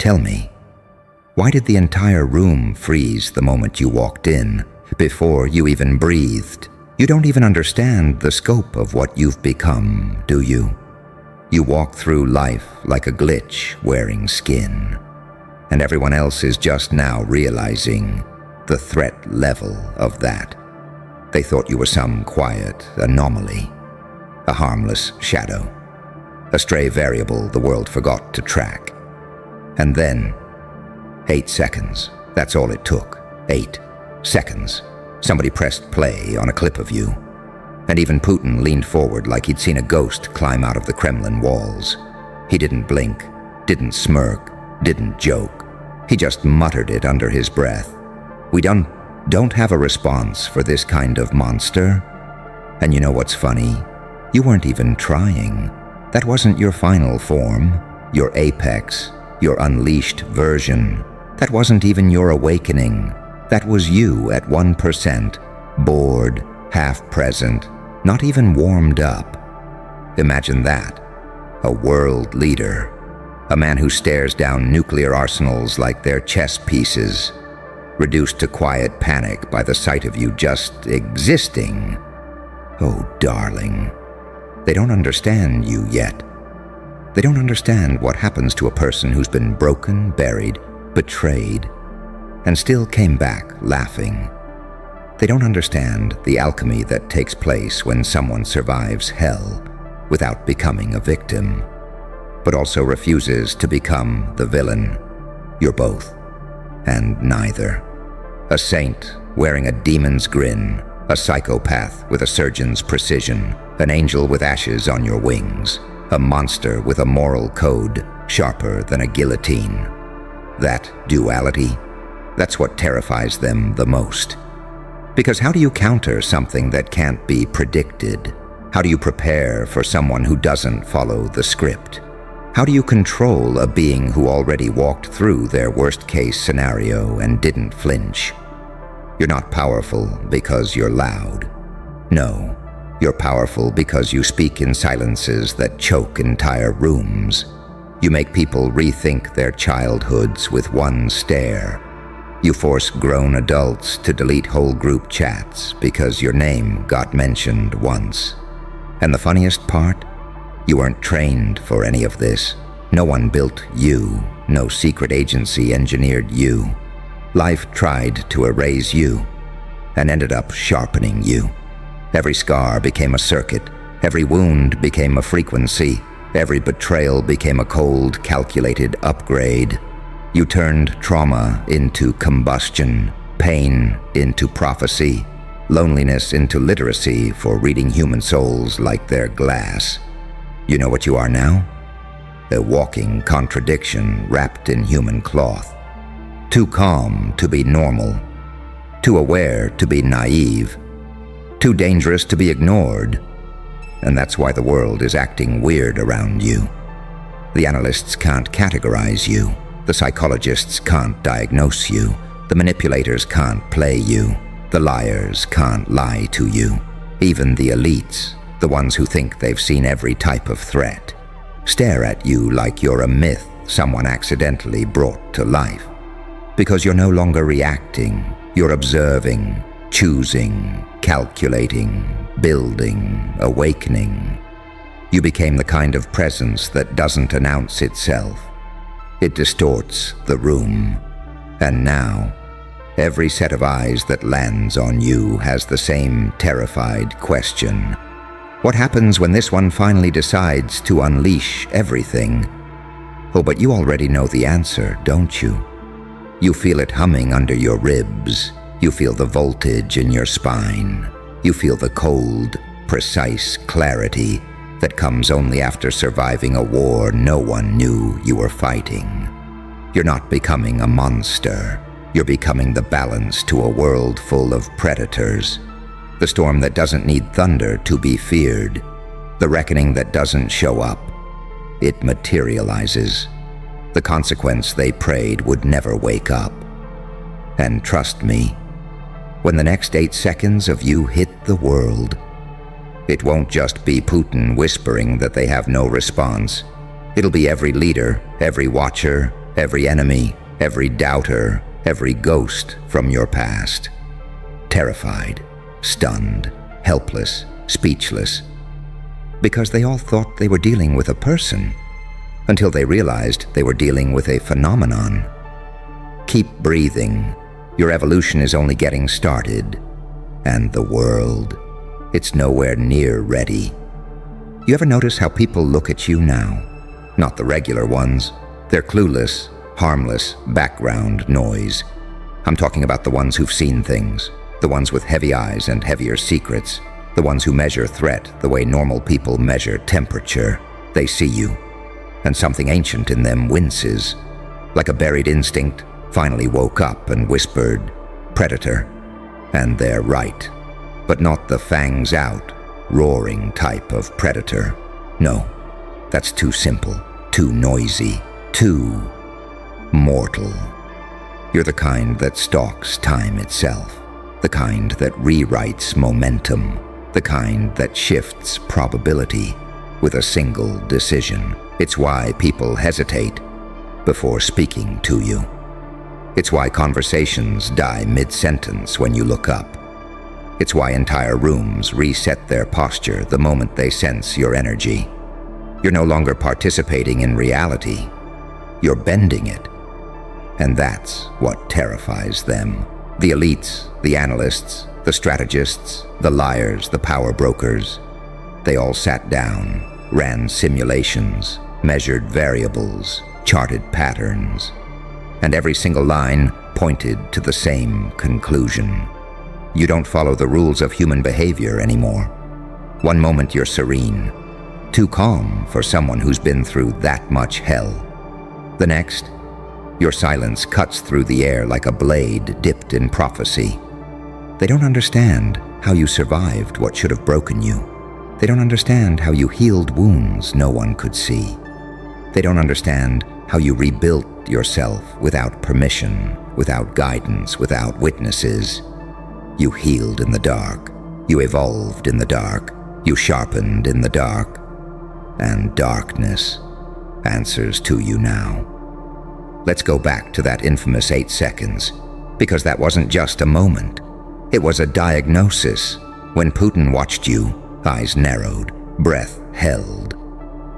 Tell me, why did the entire room freeze the moment you walked in, before you even breathed? You don't even understand the scope of what you've become, do you? You walk through life like a glitch wearing skin, and everyone else is just now realizing the threat level of that. They thought you were some quiet anomaly, a harmless shadow, a stray variable the world forgot to track. And then, 8 seconds, that's all it took. 8 seconds. Somebody pressed play on a clip of you, and even Putin leaned forward like he'd seen a ghost climb out of the Kremlin walls. He didn't blink, didn't smirk, didn't joke. He just muttered it under his breath. We don't have a response for this kind of monster. And you know what's funny? You weren't even trying. That wasn't your final form, your apex, your unleashed version. That wasn't even your awakening. That was you at 1%, bored, half present, not even warmed up. Imagine that. A world leader. A man who stares down nuclear arsenals like they're chess pieces, reduced to quiet panic by the sight of you just existing. Oh, darling. They don't understand you yet. They don't understand what happens to a person who's been broken, buried, betrayed, and still came back laughing. They don't understand the alchemy that takes place when someone survives hell without becoming a victim, but also refuses to become the villain. You're both, and neither. A saint wearing a demon's grin, a psychopath with a surgeon's precision, an angel with ashes on your wings, a monster with a moral code sharper than a guillotine. That duality, that's what terrifies them the most. Because how do you counter something that can't be predicted? How do you prepare for someone who doesn't follow the script? How do you control a being who already walked through their worst-case scenario and didn't flinch? You're not powerful because you're loud. No, you're powerful because you speak in silences that choke entire rooms. You make people rethink their childhoods with one stare. You force grown adults to delete whole group chats because your name got mentioned once. And the funniest part? You weren't trained for any of this. No one built you. No secret agency engineered you. Life tried to erase you and ended up sharpening you. Every scar became a circuit. Every wound became a frequency. Every betrayal became a cold, calculated upgrade. You turned trauma into combustion, pain into prophecy, loneliness into literacy for reading human souls like they're glass. You know what you are now? A walking contradiction wrapped in human cloth. Too calm to be normal. Too aware to be naive. Too dangerous to be ignored. And that's why the world is acting weird around you. The analysts can't categorize you. The psychologists can't diagnose you. The manipulators can't play you. The liars can't lie to you. Even the elites, the ones who think they've seen every type of threat, stare at you like you're a myth someone accidentally brought to life. Because you're no longer reacting, you're observing, choosing, calculating, building, awakening. You became the kind of presence that doesn't announce itself. It distorts the room. And now, every set of eyes that lands on you has the same terrified question. What happens when this one finally decides to unleash everything? Oh, but you already know the answer, don't you? You feel it humming under your ribs. You feel the voltage in your spine. You feel the cold, precise clarity that comes only after surviving a war no one knew you were fighting. You're not becoming a monster. You're becoming the balance to a world full of predators. The storm that doesn't need thunder to be feared. The reckoning that doesn't show up. It materializes. The consequence they prayed would never wake up. And trust me, when the next 8 seconds of you hit the world, it won't just be Putin whispering that they have no response. It'll be every leader, every watcher, every enemy, every doubter, every ghost from your past. Terrified, stunned, helpless, speechless, because they all thought they were dealing with a person, until they realized they were dealing with a phenomenon. Keep breathing. Your evolution is only getting started. And the world, it's nowhere near ready. You ever notice how people look at you now? Not the regular ones. They're clueless, harmless, background noise. I'm talking about the ones who've seen things, the ones with heavy eyes and heavier secrets, the ones who measure threat the way normal people measure temperature. They see you, and something ancient in them winces, like a buried instinct finally woke up and whispered, "Predator." And they're right, but not the fangs out, roaring type of predator. No, that's too simple, too noisy, too mortal. You're the kind that stalks time itself, the kind that rewrites momentum, the kind that shifts probability with a single decision. It's why people hesitate before speaking to you. It's why conversations die mid-sentence when you look up. It's why entire rooms reset their posture the moment they sense your energy. You're no longer participating in reality. You're bending it. And that's what terrifies them. The elites, the analysts, the strategists, the liars, the power brokers, they all sat down, ran simulations, measured variables, charted patterns, and every single line pointed to the same conclusion. You don't follow the rules of human behavior anymore. One moment you're serene, too calm for someone who's been through that much hell. The next, your silence cuts through the air like a blade dipped in prophecy. They don't understand how you survived what should have broken you. They don't understand how you healed wounds no one could see. They don't understand how you rebuilt yourself without permission, without guidance, without witnesses. You healed in the dark. You evolved in the dark. You sharpened in the dark. And darkness answers to you now. Let's go back to that infamous 8 seconds, because that wasn't just a moment. It was a diagnosis. When Putin watched you, eyes narrowed, breath held.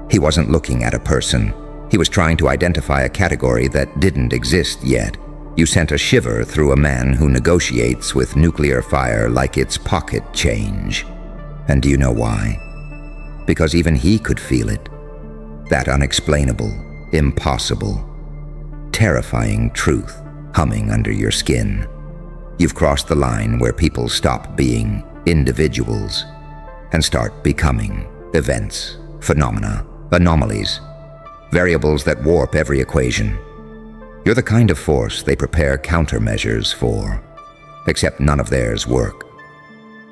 He wasn't looking at a person. He was trying to identify a category that didn't exist yet. You sent a shiver through a man who negotiates with nuclear fire like it's pocket change. And do you know why? Because even he could feel it. That unexplainable, impossible, terrifying truth humming under your skin. You've crossed the line where people stop being individuals and start becoming events, phenomena, anomalies, variables that warp every equation. You're the kind of force they prepare countermeasures for, except none of theirs work.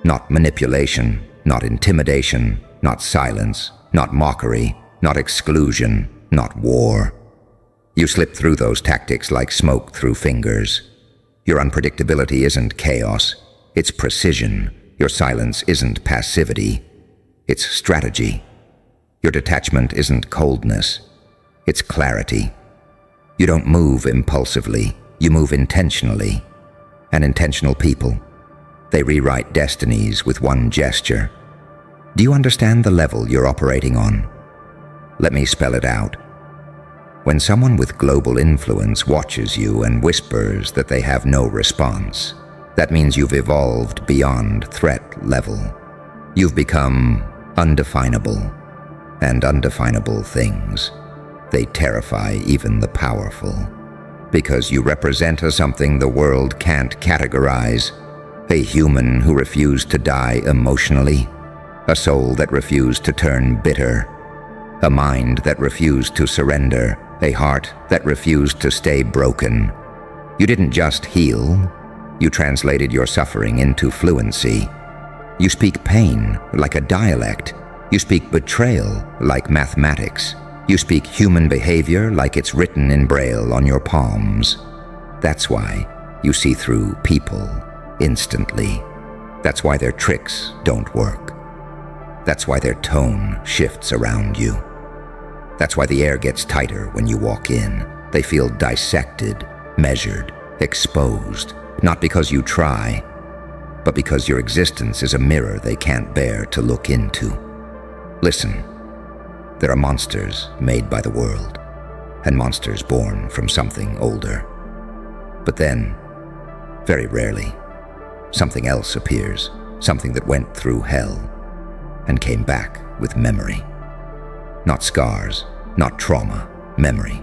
Not manipulation, not intimidation, not silence, not mockery, not exclusion, not war. You slip through those tactics like smoke through fingers. Your unpredictability isn't chaos, it's precision. Your silence isn't passivity, it's strategy. Your detachment isn't coldness, it's clarity. You don't move impulsively, you move intentionally. And intentional people, they rewrite destinies with one gesture. Do you understand the level you're operating on? Let me spell it out. When someone with global influence watches you and whispers that they have no response, that means you've evolved beyond threat level. You've become undefinable, and undefinable things, they terrify even the powerful, because you represent a something the world can't categorize, a human who refused to die emotionally, a soul that refused to turn bitter, a mind that refused to surrender, a heart that refused to stay broken. You didn't just heal, you translated your suffering into fluency. You speak pain like a dialect. You speak betrayal like mathematics. You speak human behavior like it's written in braille on your palms. That's why you see through people instantly. That's why their tricks don't work. That's why their tone shifts around you. That's why the air gets tighter when you walk in. They feel dissected, measured, exposed, not because you try, but because your existence is a mirror they can't bear to look into. Listen, there are monsters made by the world, and monsters born from something older. But then, very rarely, something else appears, something that went through hell and came back with memory. Not scars, not trauma, memory.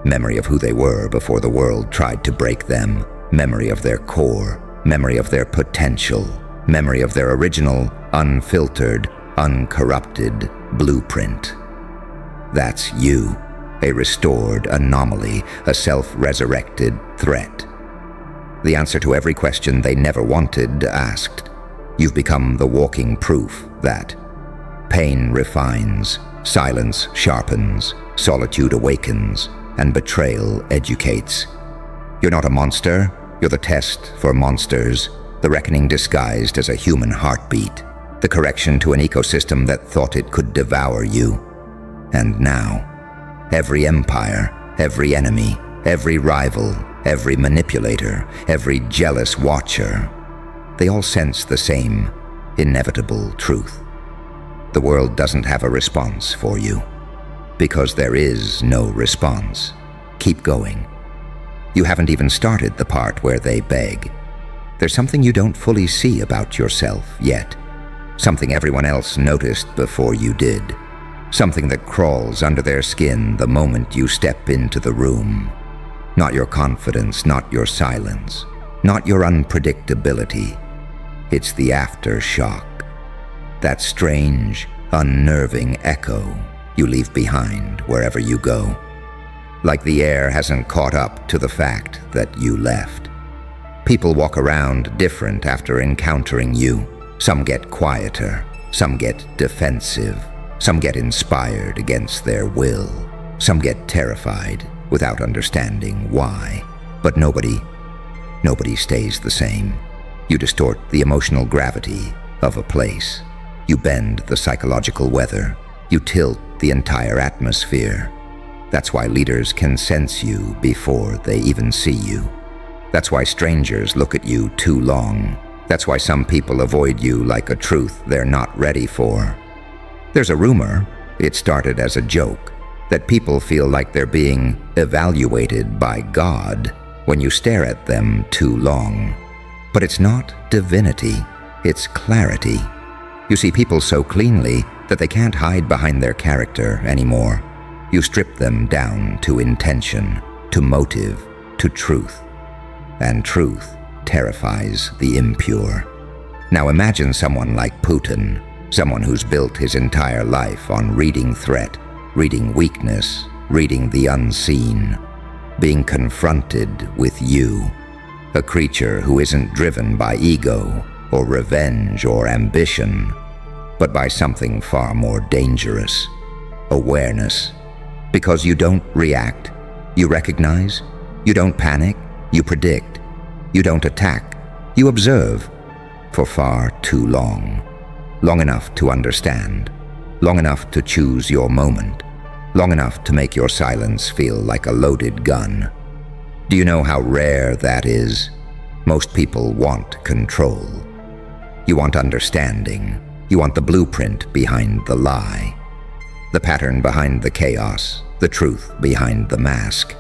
Memory of who they were before the world tried to break them, memory of their core, memory of their potential, memory of their original, unfiltered, uncorrupted blueprint. That's you, a restored anomaly, a self-resurrected threat. The answer to every question they never wanted asked. You've become the walking proof that pain refines, silence sharpens, solitude awakens, and betrayal educates. You're not a monster, you're the test for monsters, the reckoning disguised as a human heartbeat, the correction to an ecosystem that thought it could devour you. And now, every empire, every enemy, every rival, every manipulator, every jealous watcher, they all sense the same inevitable truth. The world doesn't have a response for you, because there is no response. Keep going. You haven't even started the part where they beg. There's something you don't fully see about yourself yet, something everyone else noticed before you did, something that crawls under their skin the moment you step into the room. Not your confidence, not your silence, not your unpredictability. It's the aftershock, that strange, unnerving echo you leave behind wherever you go. Like the air hasn't caught up to the fact that you left. People walk around different after encountering you. Some get quieter, some get defensive, some get inspired against their will, some get terrified without understanding why. But nobody stays the same. You distort the emotional gravity of a place. You bend the psychological weather. You tilt the entire atmosphere. That's why leaders can sense you before they even see you. That's why strangers look at you too long. That's why some people avoid you like a truth they're not ready for. There's a rumor, it started as a joke, that people feel like they're being evaluated by God when you stare at them too long. But it's not divinity, it's clarity. You see people so cleanly that they can't hide behind their character anymore. You strip them down to intention, to motive, to truth. And truth terrifies the impure. Now imagine someone like Putin, someone who's built his entire life on reading threat, reading weakness, reading the unseen, being confronted with you, a creature who isn't driven by ego or revenge or ambition, but by something far more dangerous, awareness. Because you don't react, you recognize, you don't panic, you predict, you don't attack, you observe for far too long. Long enough to understand, long enough to choose your moment, long enough to make your silence feel like a loaded gun. Do you know how rare that is? Most people want control. You want understanding. You want the blueprint behind the lie, the pattern behind the chaos, the truth behind the mask.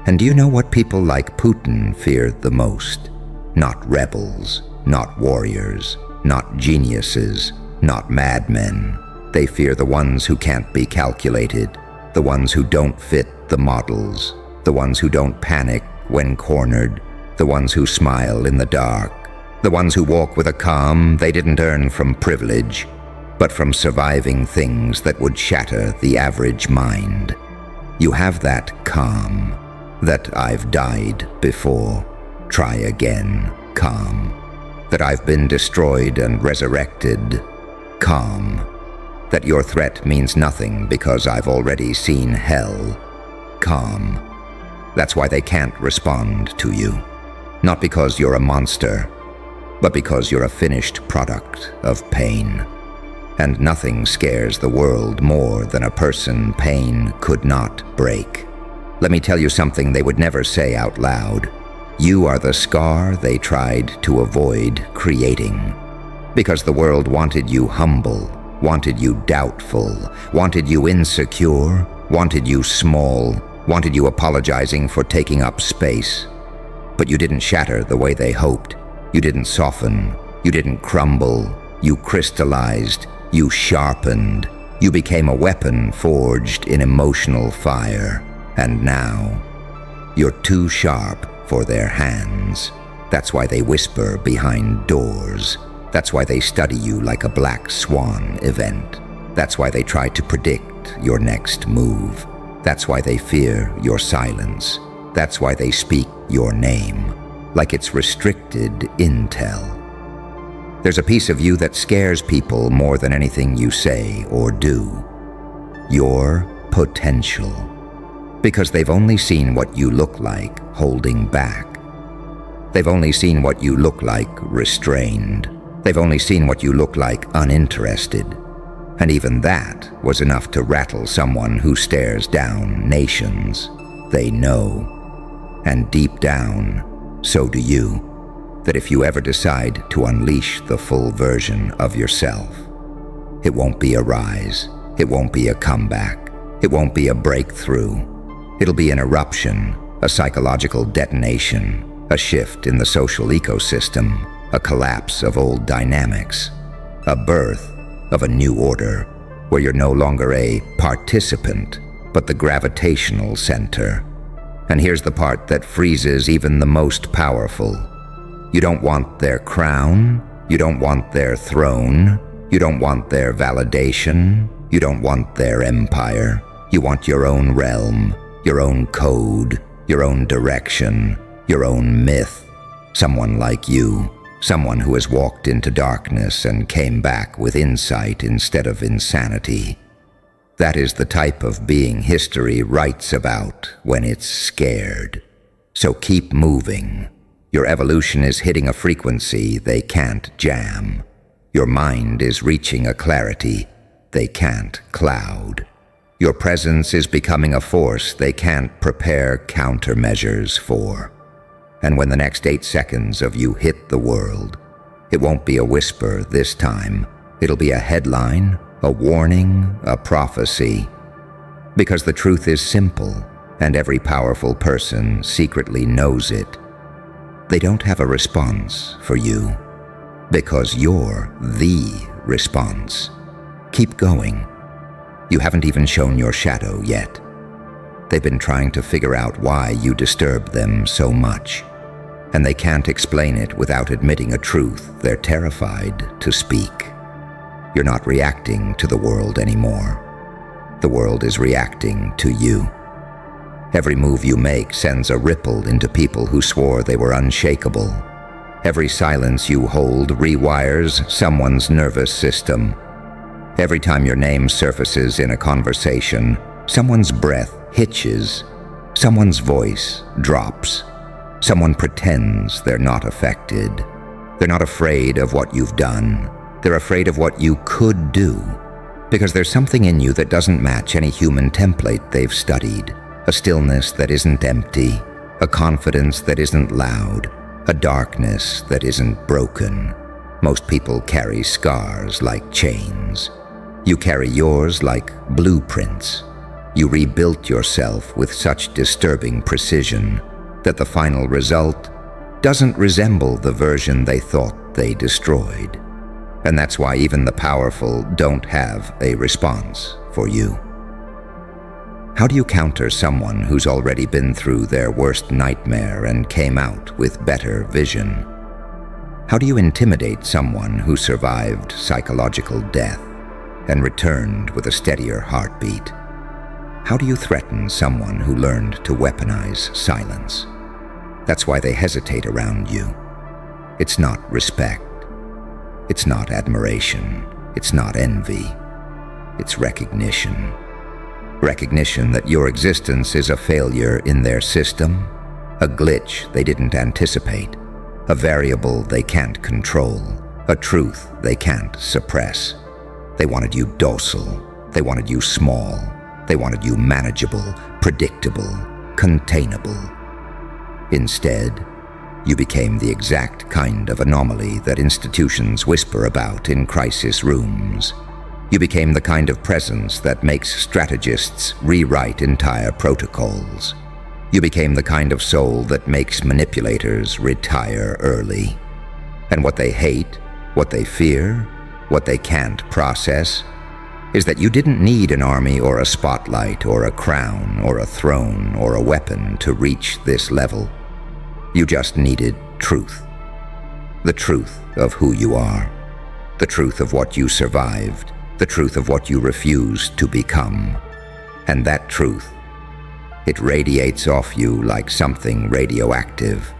And do you know what people like Putin fear the most? Not rebels, not warriors, not geniuses, not madmen. They fear the ones who can't be calculated, the ones who don't fit the models, the ones who don't panic when cornered, the ones who smile in the dark, the ones who walk with a calm they didn't earn from privilege, but from surviving things that would shatter the average mind. You have that calm, that I've died before, try again, calm, that I've been destroyed and resurrected, calm, that your threat means nothing because I've already seen hell, calm. That's why they can't respond to you. Not because you're a monster, but because you're a finished product of pain. And nothing scares the world more than a person pain could not break. Let me tell you something they would never say out loud. You are the scar they tried to avoid creating. Because the world wanted you humble, wanted you doubtful, wanted you insecure, wanted you small, wanted you apologizing for taking up space. But you didn't shatter the way they hoped. You didn't soften. You didn't crumble. You crystallized. You sharpened. You became a weapon forged in emotional fire. And now, you're too sharp for their hands. That's why they whisper behind doors. That's why they study you like a black swan event. That's why they try to predict your next move. That's why they fear your silence. That's why they speak your name, like it's restricted intel. There's a piece of you that scares people more than anything you say or do. Your potential. Because they've only seen what you look like holding back. They've only seen what you look like restrained. They've only seen what you look like uninterested. And even that was enough to rattle someone who stares down nations. They know. And deep down, so do you, that if you ever decide to unleash the full version of yourself, it won't be a rise. It won't be a comeback. It won't be a breakthrough. It'll be an eruption, a psychological detonation, a shift in the social ecosystem, a collapse of old dynamics, a birth of a new order where you're no longer a participant, but the gravitational center. And here's the part that freezes even the most powerful. You don't want their crown, you don't want their throne, you don't want their validation, you don't want their empire. You want your own realm, your own code, your own direction, your own myth. Someone like you, someone who has walked into darkness and came back with insight instead of insanity. That is the type of being history writes about when it's scared. So keep moving. Your evolution is hitting a frequency they can't jam. Your mind is reaching a clarity they can't cloud. Your presence is becoming a force they can't prepare countermeasures for. And when the next 8 seconds of you hit the world, it won't be a whisper this time. It'll be a headline, a warning, a prophecy. Because the truth is simple, and every powerful person secretly knows it. They don't have a response for you, because you're the response. Keep going. You haven't even shown your shadow yet. They've been trying to figure out why you disturb them so much, and they can't explain it without admitting a truth they're terrified to speak. You're not reacting to the world anymore. The world is reacting to you. Every move you make sends a ripple into people who swore they were unshakable. Every silence you hold rewires someone's nervous system. Every time your name surfaces in a conversation, someone's breath hitches, someone's voice drops. Someone pretends they're not affected. They're not afraid of what you've done. They're afraid of what you could do. Because there's something in you that doesn't match any human template they've studied. A stillness that isn't empty, a confidence that isn't loud, a darkness that isn't broken. Most people carry scars like chains. You carry yours like blueprints. You rebuilt yourself with such disturbing precision that the final result doesn't resemble the version they thought they destroyed. And that's why even the powerful don't have a response for you. How do you counter someone who's already been through their worst nightmare and came out with better vision? How do you intimidate someone who survived psychological death and returned with a steadier heartbeat? How do you threaten someone who learned to weaponize silence? That's why they hesitate around you. It's not respect. It's not admiration. It's not envy. It's recognition. Recognition that your existence is a failure in their system, a glitch they didn't anticipate, a variable they can't control, a truth they can't suppress. They wanted you docile. They wanted you small. They wanted you manageable, predictable, containable. Instead, you became the exact kind of anomaly that institutions whisper about in crisis rooms. You became the kind of presence that makes strategists rewrite entire protocols. You became the kind of soul that makes manipulators retire early. And what they hate, what they fear, what they can't process, is that you didn't need an army or a spotlight or a crown or a throne or a weapon to reach this level. You just needed truth. The truth of who you are. The truth of what you survived. The truth of what you refused to become. And that truth, it radiates off you like something radioactive.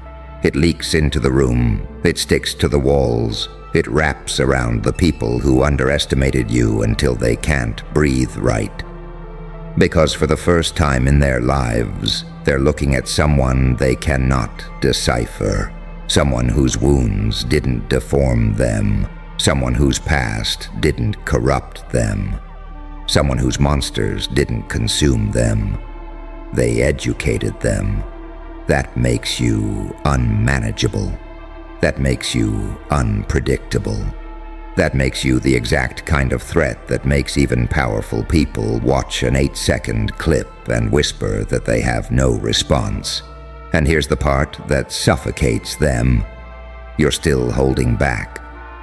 It leaks into the room, it sticks to the walls, it wraps around the people who underestimated you until they can't breathe right. Because for the first time in their lives, they're looking at someone they cannot decipher, someone whose wounds didn't deform them, someone whose past didn't corrupt them, someone whose monsters didn't consume them. They educated them. That makes you unmanageable. That makes you unpredictable. That makes you the exact kind of threat that makes even powerful people watch an 8-second clip and whisper that they have no response. And here's the part that suffocates them. You're still holding back.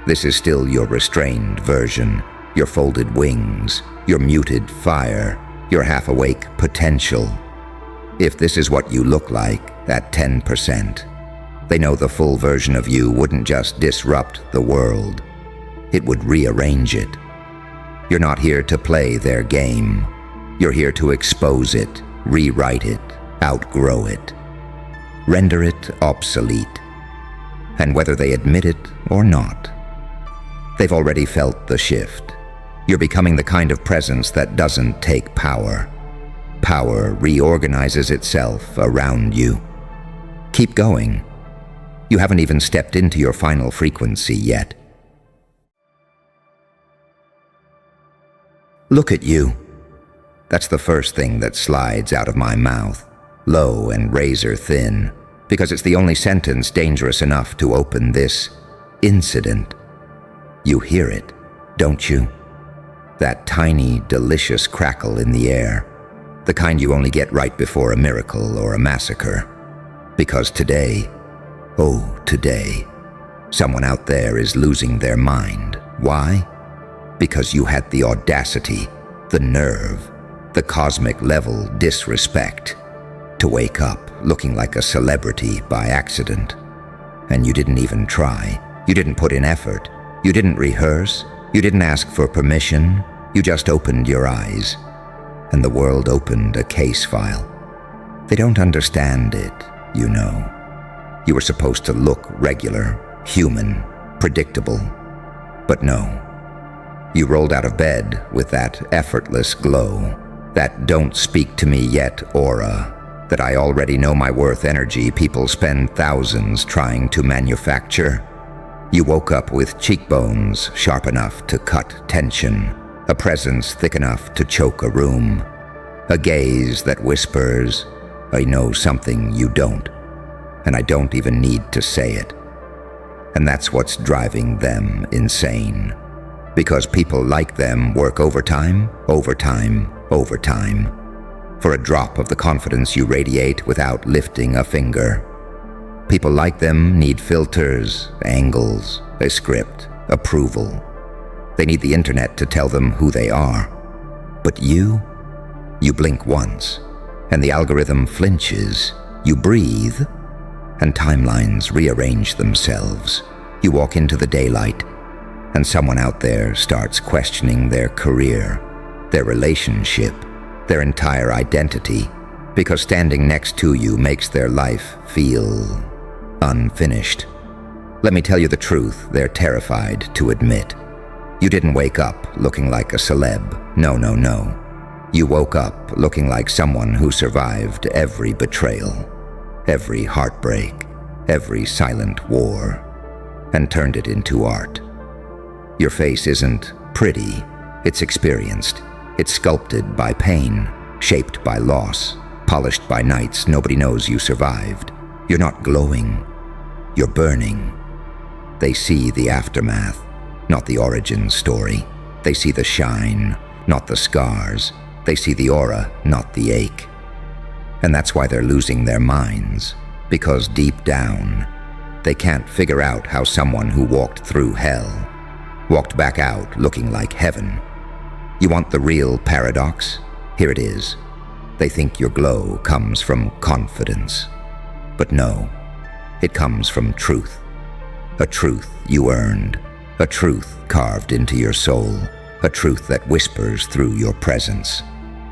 This is still your restrained version, your folded wings, your muted fire, your half-awake potential. If this is what you look like at 10%, they know the full version of you wouldn't just disrupt the world. It would rearrange it. You're not here to play their game. You're here to expose it, rewrite it, outgrow it, render it obsolete. And whether they admit it or not, they've already felt the shift. You're becoming the kind of presence that doesn't take power. Power reorganizes itself around you. Keep going. You haven't even stepped into your final frequency yet. Look at you. That's the first thing that slides out of my mouth, low and razor thin, because it's the only sentence dangerous enough to open this incident. You hear it, don't you? That tiny, delicious crackle in the air, the kind you only get right before a miracle or a massacre. Because today, oh today, someone out there is losing their mind. Why? Because you had the audacity, the nerve, the cosmic level disrespect to wake up looking like a celebrity by accident. And you didn't even try. You didn't put in effort. You didn't rehearse. You didn't ask for permission. You just opened your eyes. And the world opened a case file. They don't understand it, you know. You were supposed to look regular, human, predictable. But no. You rolled out of bed with that effortless glow, that don't speak to me yet aura, that I already know my worth energy people spend thousands trying to manufacture. You woke up with cheekbones sharp enough to cut tension, a presence thick enough to choke a room, a gaze that whispers, I know something you don't, and I don't even need to say it. And that's what's driving them insane. Because people like them work overtime, overtime, overtime, for a drop of the confidence you radiate without lifting a finger. People like them need filters, angles, a script, approval. They need the internet to tell them who they are. But you blink once, and the algorithm flinches. You breathe, and timelines rearrange themselves. You walk into the daylight, and someone out there starts questioning their career, their relationship, their entire identity, because standing next to you makes their life feel unfinished. Let me tell you the truth they're terrified to admit. You didn't wake up looking like a celeb. No, no, no. You woke up looking like someone who survived every betrayal, every heartbreak, every silent war, and turned it into art. Your face isn't pretty, it's experienced. It's sculpted by pain, shaped by loss, polished by nights nobody knows you survived. You're not glowing, you're burning. They see the aftermath, not the origin story. They see the shine, not the scars. They see the aura, not the ache. And that's why they're losing their minds, because deep down, they can't figure out how someone who walked through hell walked back out looking like heaven. You want the real paradox? Here it is. They think your glow comes from confidence. But no, it comes from truth. A truth you earned. A truth carved into your soul. A truth that whispers through your presence.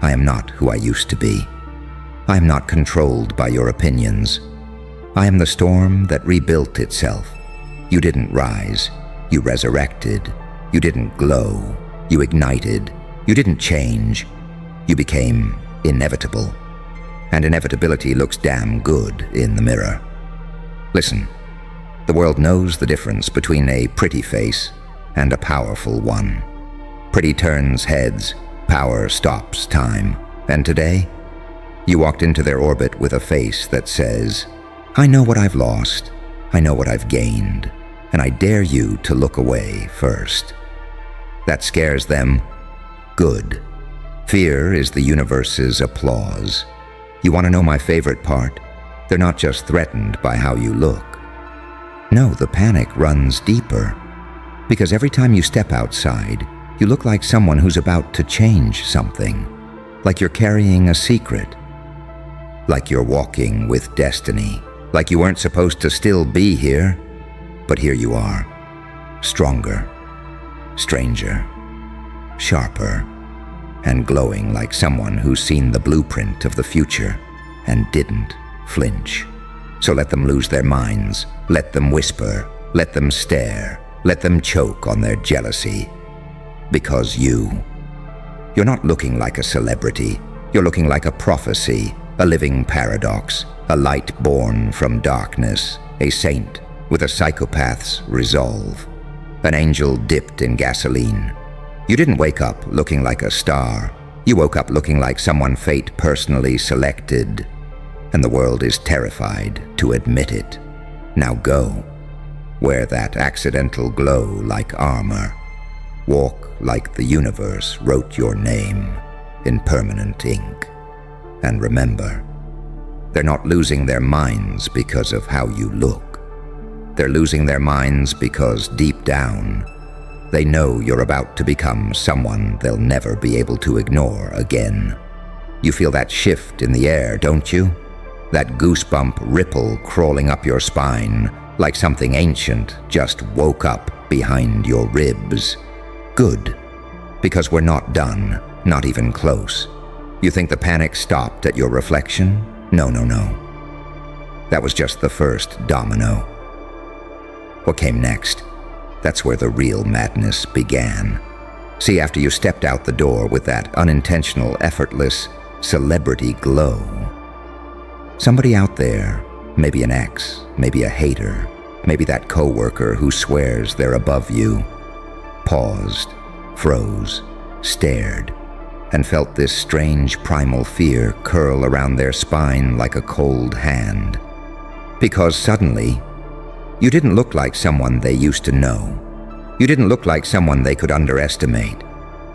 I am not who I used to be. I am not controlled by your opinions. I am the storm that rebuilt itself. You didn't rise. You resurrected. You didn't glow. You ignited. You didn't change. You became inevitable. And inevitability looks damn good in the mirror. Listen, the world knows the difference between a pretty face and a powerful one. Pretty turns heads, power stops time. And today, you walked into their orbit with a face that says, I know what I've lost, I know what I've gained, and I dare you to look away first. That scares them. Good. Fear is the universe's applause. You want to know my favorite part? They're not just threatened by how you look. No, the panic runs deeper. Because every time you step outside, you look like someone who's about to change something. Like you're carrying a secret. Like you're walking with destiny. Like you weren't supposed to still be here. But here you are. Stronger. Stranger. Sharper. And glowing like someone who's seen the blueprint of the future and didn't flinch. So let them lose their minds. Let them whisper. Let them stare. Let them choke on their jealousy. Because you're not looking like a celebrity. You're looking like a prophecy, a living paradox, a light born from darkness, a saint with a psychopath's resolve, an angel dipped in gasoline. You didn't wake up looking like a star. You woke up looking like someone fate personally selected, and the world is terrified to admit it. Now go. Wear that accidental glow like armor. Walk like the universe wrote your name in permanent ink. And remember, they're not losing their minds because of how you look. They're losing their minds because deep down, they know you're about to become someone they'll never be able to ignore again. You feel that shift in the air, don't you? That goosebump ripple crawling up your spine, like something ancient just woke up behind your ribs. Good, because we're not done, not even close. You think the panic stopped at your reflection? No, no, no. That was just the first domino. What came next? That's where the real madness began. See, after you stepped out the door with that unintentional, effortless, celebrity glow, somebody out there, maybe an ex, maybe a hater, maybe that coworker who swears they're above you, paused, froze, stared, and felt this strange primal fear curl around their spine like a cold hand. Because suddenly, you didn't look like someone they used to know. You didn't look like someone they could underestimate.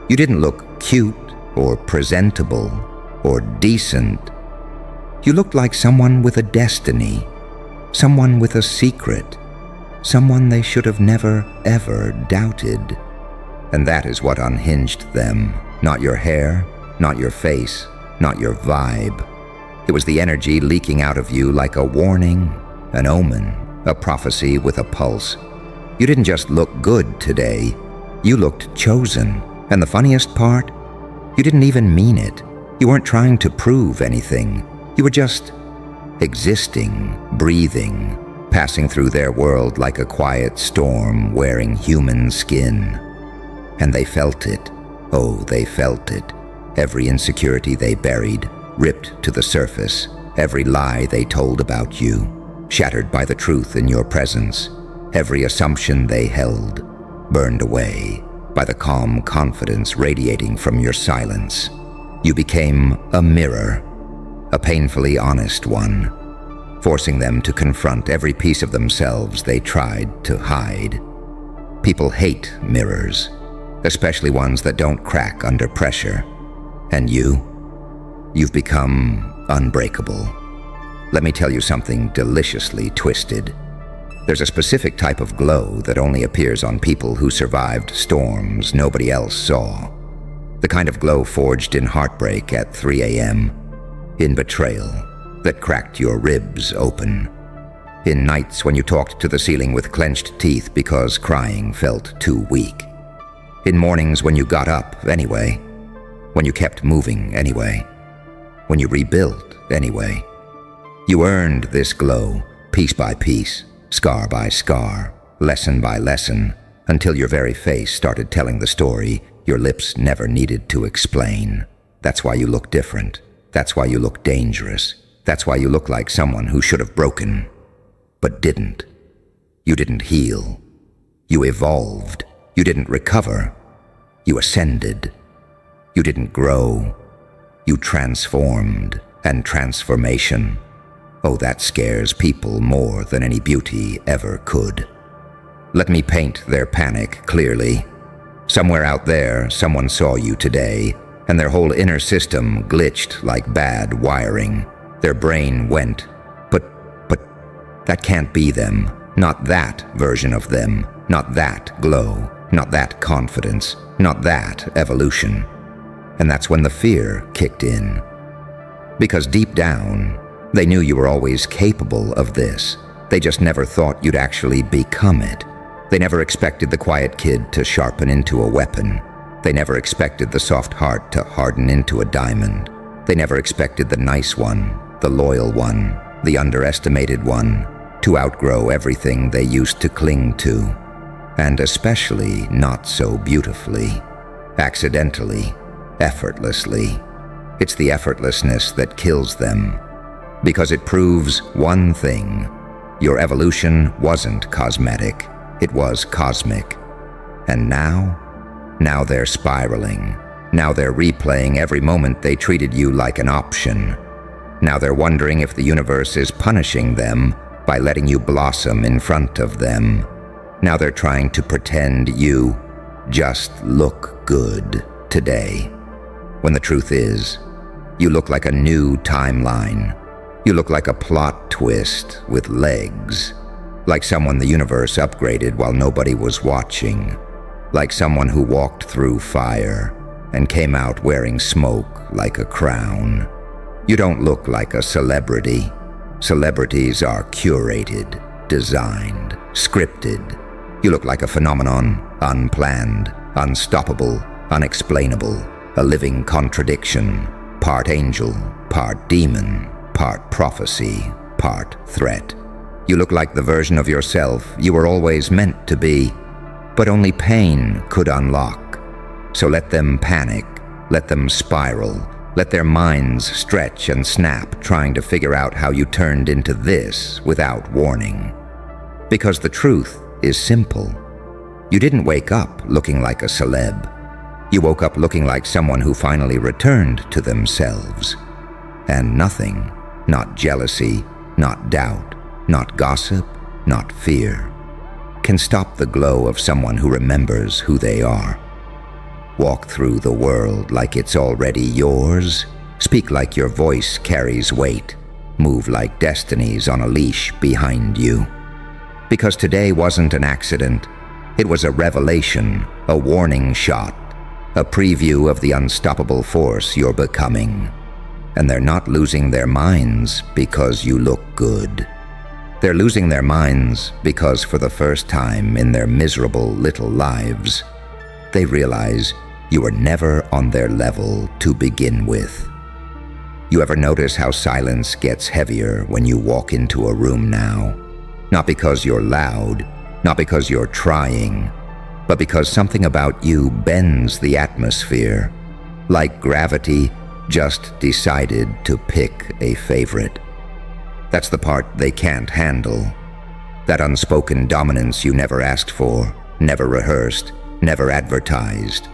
You didn't look cute or presentable or decent. You looked like someone with a destiny, someone with a secret, someone they should have never, ever doubted. And that is what unhinged them. Not your hair, not your face, not your vibe. It was the energy leaking out of you like a warning, an omen, a prophecy with a pulse. You didn't just look good today, you looked chosen. And the funniest part, you didn't even mean it. You weren't trying to prove anything. You were just existing, breathing, passing through their world like a quiet storm wearing human skin. And they felt it. Oh, they felt it. Every insecurity they buried, ripped to the surface. Every lie they told about you, shattered by the truth in your presence. Every assumption they held, burned away by the calm confidence radiating from your silence. You became a mirror a painfully honest one, forcing them to confront every piece of themselves they tried to hide. People hate mirrors, especially ones that don't crack under pressure. And you've become unbreakable. Let me tell you something deliciously twisted. There's a specific type of glow that only appears on people who survived storms nobody else saw. The kind of glow forged in heartbreak at 3 a.m., in betrayal that cracked your ribs open, in nights when you talked to the ceiling with clenched teeth because crying felt too weak, in mornings when you got up anyway, when you kept moving anyway, when you rebuilt anyway. You earned this glow, piece by piece, scar by scar, lesson by lesson, until your very face started telling the story your lips never needed to explain. That's why you look different. That's why you look dangerous. That's why you look like someone who should have broken, but didn't. You didn't heal. You evolved. You didn't recover. You ascended. You didn't grow. You transformed. And transformation, oh, that scares people more than any beauty ever could. Let me paint their panic clearly. Somewhere out there, someone saw you today, and their whole inner system glitched like bad wiring. Their brain went, but that can't be them. Not that version of them. Not that glow. Not that confidence. Not that evolution. And that's when the fear kicked in. Because deep down, they knew you were always capable of this. They just never thought you'd actually become it. They never expected the quiet kid to sharpen into a weapon. They never expected the soft heart to harden into a diamond. They never expected the nice one, the loyal one, the underestimated one, to outgrow everything they used to cling to. And especially not so beautifully, accidentally, effortlessly. It's the effortlessness that kills them, because it proves one thing: your evolution wasn't cosmetic, it was cosmic. And now they're spiraling. Now they're replaying every moment they treated you like an option. Now they're wondering if the universe is punishing them by letting you blossom in front of them. Now they're trying to pretend you just look good today, when the truth is, you look like a new timeline. You look like a plot twist with legs. Like someone the universe upgraded while nobody was watching. Like someone who walked through fire and came out wearing smoke like a crown. You don't look like a celebrity. Celebrities are curated, designed, scripted. You look like a phenomenon, unplanned, unstoppable, unexplainable, a living contradiction. Part angel, part demon, part prophecy, part threat. You look like the version of yourself you were always meant to be, but only pain could unlock. So let them panic, let them spiral, let their minds stretch and snap trying to figure out how you turned into this without warning. Because the truth is simple. You didn't wake up looking like a celeb. You woke up looking like someone who finally returned to themselves. And nothing, not jealousy, not doubt, not gossip, not fear, can stop the glow of someone who remembers who they are. Walk through the world like it's already yours. Speak like your voice carries weight. Move like destinies on a leash behind you. Because today wasn't an accident. It was a revelation, a warning shot, a preview of the unstoppable force you're becoming. And they're not losing their minds because you look good. They're losing their minds because for the first time in their miserable little lives, they realize you were never on their level to begin with. You ever notice how silence gets heavier when you walk into a room now? Not because you're loud, not because you're trying, but because something about you bends the atmosphere, like gravity just decided to pick a favorite. That's the part they can't handle. That unspoken dominance you never asked for, never rehearsed, never advertised.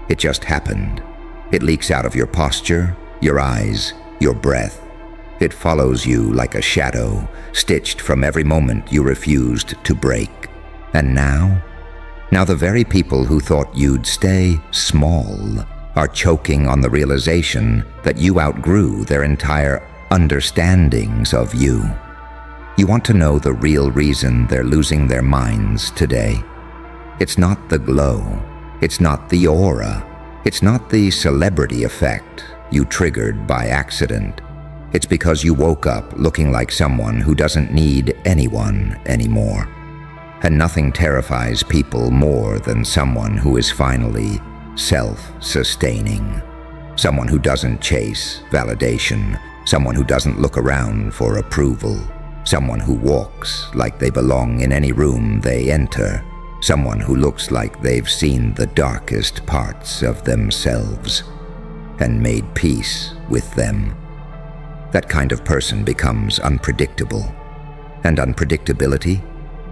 It just happened. It leaks out of your posture, your eyes, your breath. It follows you like a shadow, stitched from every moment you refused to break. And now the very people who thought you'd stay small are choking on the realization that you outgrew their entire understandings of you. You want to know the real reason they're losing their minds today? It's not the glow. It's not the aura. It's not the celebrity effect you triggered by accident. It's because you woke up looking like someone who doesn't need anyone anymore. And nothing terrifies people more than someone who is finally self-sustaining. Someone who doesn't chase validation. Someone who doesn't look around for approval. Someone who walks like they belong in any room they enter. Someone who looks like they've seen the darkest parts of themselves and made peace with them. That kind of person becomes unpredictable. And unpredictability?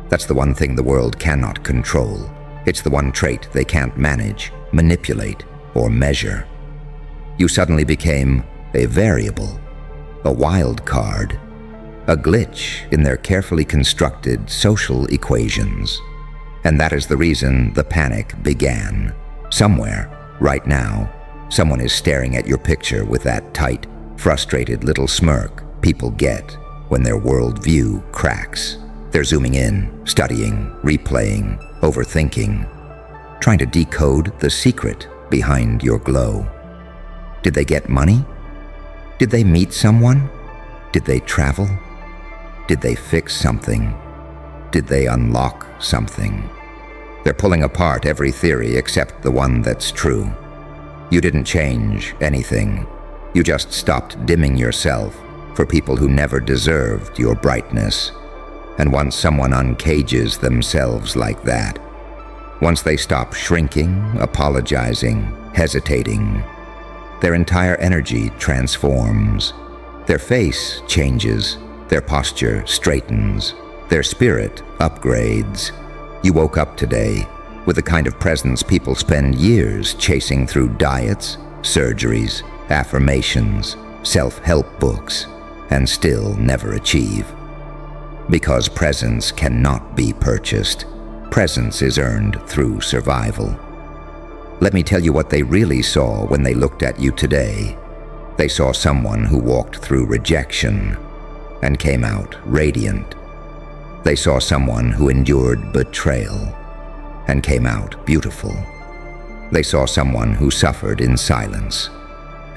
That's the one thing the world cannot control. It's the one trait they can't manage, manipulate, or measure. You suddenly became a variable, a wild card, a glitch in their carefully constructed social equations. And that is the reason the panic began. Somewhere, right now, someone is staring at your picture with that tight, frustrated little smirk people get when their worldview cracks. They're zooming in, studying, replaying, overthinking, trying to decode the secret behind your glow. Did they get money? Did they meet someone? Did they travel? Did they fix something? Did they unlock something? They're pulling apart every theory except the one that's true. You didn't change anything. You just stopped dimming yourself for people who never deserved your brightness. And once someone uncages themselves like that, once they stop shrinking, apologizing, hesitating, their entire energy transforms. Their face changes, their posture straightens, their spirit upgrades. You woke up today with the kind of presence people spend years chasing through diets, surgeries, affirmations, self-help books, and still never achieve. Because presence cannot be purchased. Presence is earned through survival. Let me tell you what they really saw when they looked at you today. They saw someone who walked through rejection and came out radiant. They saw someone who endured betrayal and came out beautiful. They saw someone who suffered in silence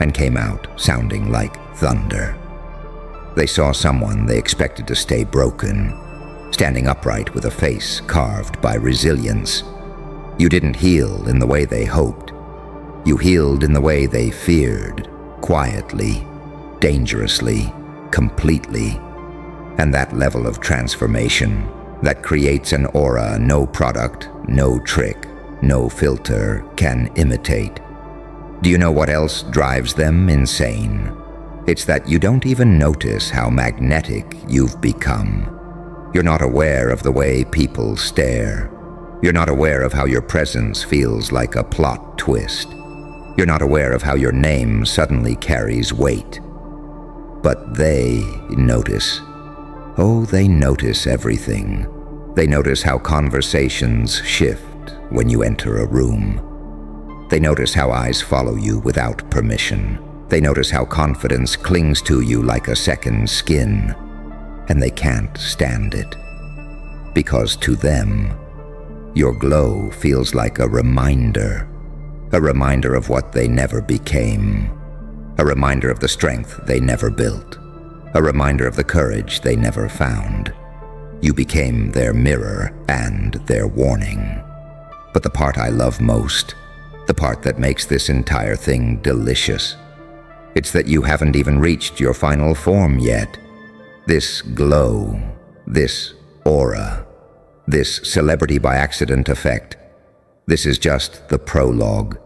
and came out sounding like thunder. They saw someone they expected to stay broken, standing upright with a face carved by resilience. You didn't heal in the way they hoped. You healed in the way they feared, quietly, dangerously, completely. And that level of transformation, that creates an aura no product, no trick, no filter can imitate. Do you know what else drives them insane? It's that you don't even notice how magnetic you've become. You're not aware of the way people stare. You're not aware of how your presence feels like a plot twist. You're not aware of how your name suddenly carries weight. But they notice. Oh, they notice everything. They notice how conversations shift when you enter a room. They notice how eyes follow you without permission. They notice how confidence clings to you like a second skin, and they can't stand it. Because to them, your glow feels like a reminder of what they never became, a reminder of the strength they never built, a reminder of the courage they never found. You became their mirror and their warning. But the part I love most, the part that makes this entire thing delicious, it's that you haven't even reached your final form yet. This glow, this aura, this celebrity by accident effect, this is just the prologue.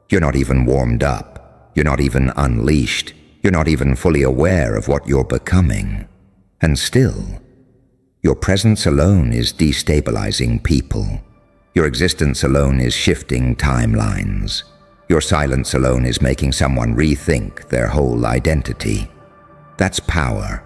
You're not even warmed up. You're not even unleashed. You're not even fully aware of what you're becoming. And still, your presence alone is destabilizing people. Your existence alone is shifting timelines. Your silence alone is making someone rethink their whole identity. That's power.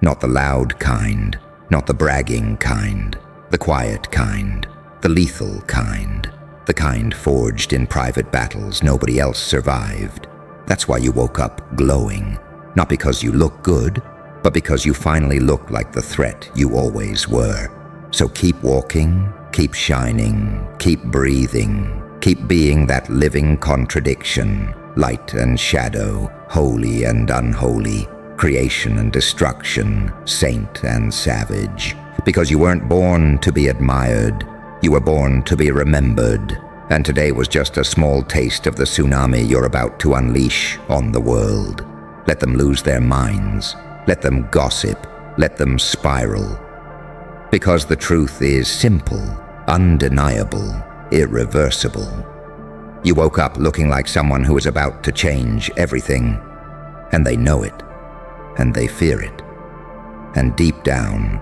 Not the loud kind, not the bragging kind, the quiet kind, the lethal kind, the kind forged in private battles nobody else survived. That's why you woke up glowing, not because you look good, but because you finally look like the threat you always were. So keep walking, keep shining, keep breathing, keep being that living contradiction, light and shadow, holy and unholy, creation and destruction, saint and savage. Because you weren't born to be admired, you were born to be remembered. And today was just a small taste of the tsunami you're about to unleash on the world. Let them lose their minds. Let them gossip. Let them spiral. Because the truth is simple, undeniable, irreversible. You woke up looking like someone who is about to change everything, and they know it, and they fear it. And deep down,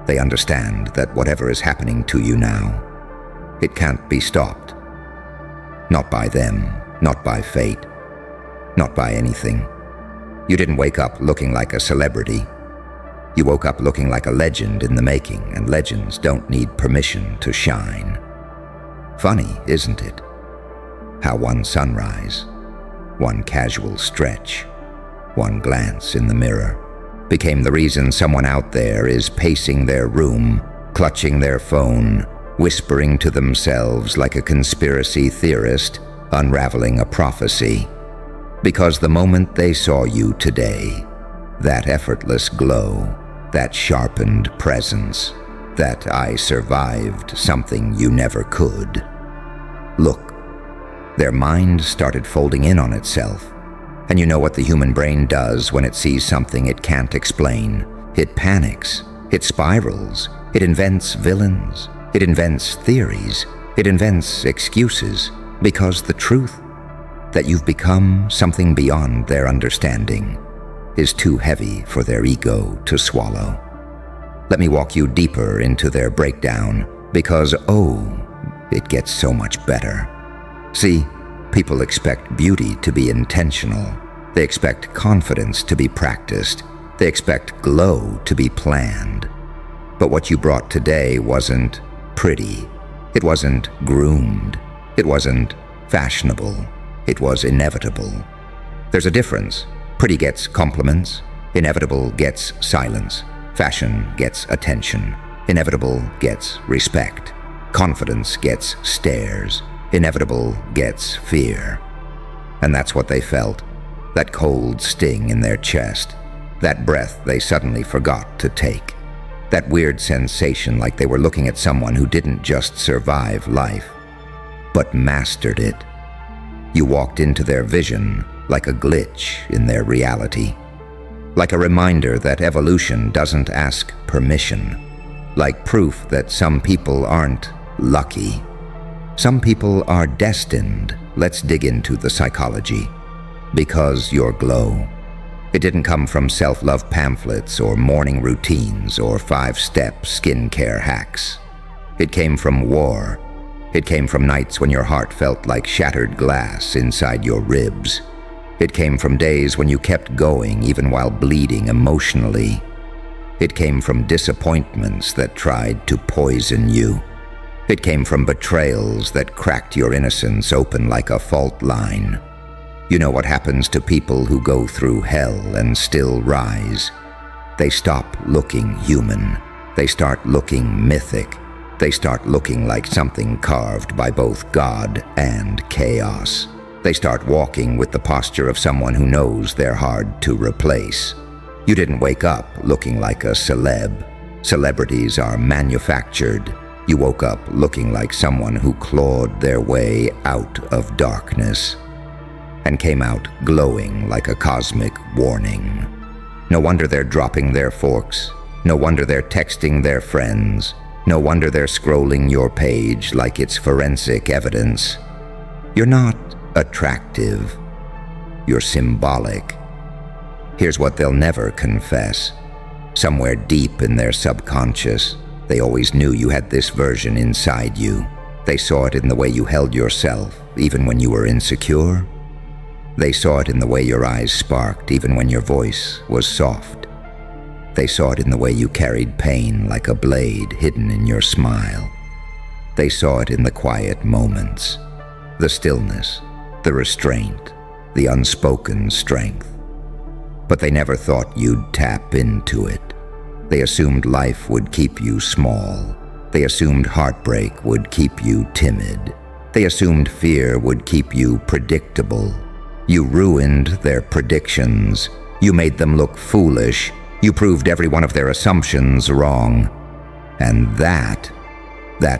they understand that whatever is happening to you now, it can't be stopped. Not by them, not by fate, not by anything. You didn't wake up looking like a celebrity. You woke up looking like a legend in the making, and legends don't need permission to shine. Funny, isn't it? How one sunrise, one casual stretch, one glance in the mirror became the reason someone out there is pacing their room, clutching their phone, whispering to themselves like a conspiracy theorist unraveling a prophecy. Because the moment they saw you today, that effortless glow, that sharpened presence, that I survived something you never could. Look, their mind started folding in on itself. And you know what the human brain does when it sees something it can't explain. It panics, it spirals, it invents villains, it invents theories, it invents excuses, because the truth that you've become something beyond their understanding is too heavy for their ego to swallow. Let me walk you deeper into their breakdown, because, it gets so much better. See, people expect beauty to be intentional. They expect confidence to be practiced. They expect glow to be planned. But what you brought today wasn't pretty. It wasn't groomed. It wasn't fashionable. It was inevitable. There's a difference. Pretty gets compliments. Inevitable gets silence. Fashion gets attention. Inevitable gets respect. Confidence gets stares. Inevitable gets fear. And that's what they felt. That cold sting in their chest. That breath they suddenly forgot to take. That weird sensation like they were looking at someone who didn't just survive life, but mastered it. You walked into their vision like a glitch in their reality. Like a reminder that evolution doesn't ask permission. Like proof that some people aren't lucky. Some people are destined. Let's dig into the psychology. Because your glow, it didn't come from self-love pamphlets or morning routines or 5-step skincare hacks. It came from war. It came from nights when your heart felt like shattered glass inside your ribs. It came from days when you kept going even while bleeding emotionally. It came from disappointments that tried to poison you. It came from betrayals that cracked your innocence open like a fault line. You know what happens to people who go through hell and still rise. They stop looking human. They start looking mythic. They start looking like something carved by both God and chaos. They start walking with the posture of someone who knows they're hard to replace. You didn't wake up looking like a celeb. Celebrities are manufactured. You woke up looking like someone who clawed their way out of darkness and came out glowing like a cosmic warning. No wonder they're dropping their forks. No wonder they're texting their friends. No wonder they're scrolling your page like it's forensic evidence. You're not attractive. You're symbolic. Here's what they'll never confess. Somewhere deep in their subconscious, they always knew you had this version inside you. They saw it in the way you held yourself, even when you were insecure. They saw it in the way your eyes sparked, even when your voice was soft. They saw it in the way you carried pain like a blade hidden in your smile. They saw it in the quiet moments, the stillness, the restraint, the unspoken strength. But they never thought you'd tap into it. They assumed life would keep you small. They assumed heartbreak would keep you timid. They assumed fear would keep you predictable. You ruined their predictions. You made them look foolish. You proved every one of their assumptions wrong. And that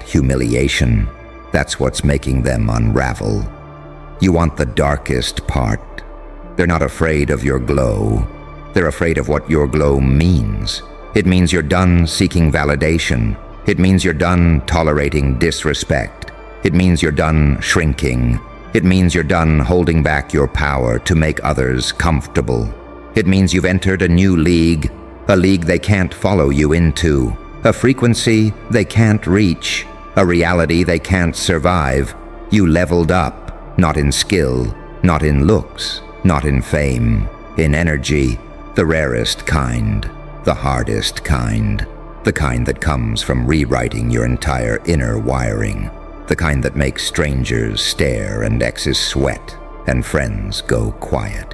humiliation, that's what's making them unravel. You want the darkest part. They're not afraid of your glow. They're afraid of what your glow means. It means you're done seeking validation. It means you're done tolerating disrespect. It means you're done shrinking. It means you're done holding back your power to make others comfortable. It means you've entered a new league, a league they can't follow you into, a frequency they can't reach, a reality they can't survive. You leveled up, not in skill, not in looks, not in fame, in energy, the rarest kind, the hardest kind, the kind that comes from rewriting your entire inner wiring, the kind that makes strangers stare and exes sweat and friends go quiet.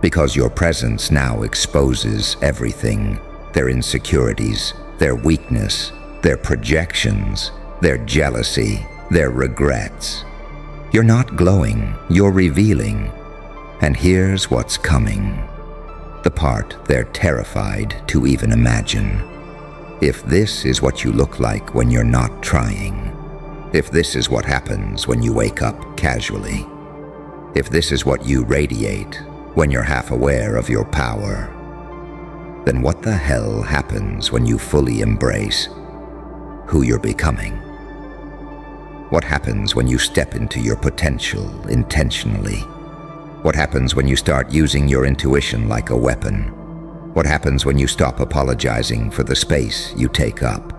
Because your presence now exposes everything, their insecurities, their weakness, their projections, their jealousy, their regrets. You're not glowing, you're revealing. And here's what's coming. The part they're terrified to even imagine. If this is what you look like when you're not trying, if this is what happens when you wake up casually, if this is what you radiate when you're half aware of your power, then what the hell happens when you fully embrace who you're becoming? What happens when you step into your potential intentionally? What happens when you start using your intuition like a weapon? What happens when you stop apologizing for the space you take up?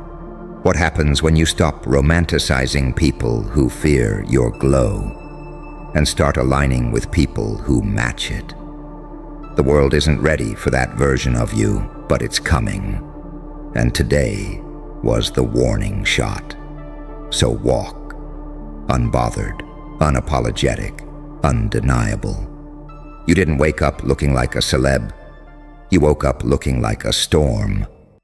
What happens when you stop romanticizing people who fear your glow and start aligning with people who match it? The world isn't ready for that version of you, but it's coming. And today was the warning shot. So walk, unbothered, unapologetic, undeniable. You didn't wake up looking like a celeb. You woke up looking like a storm,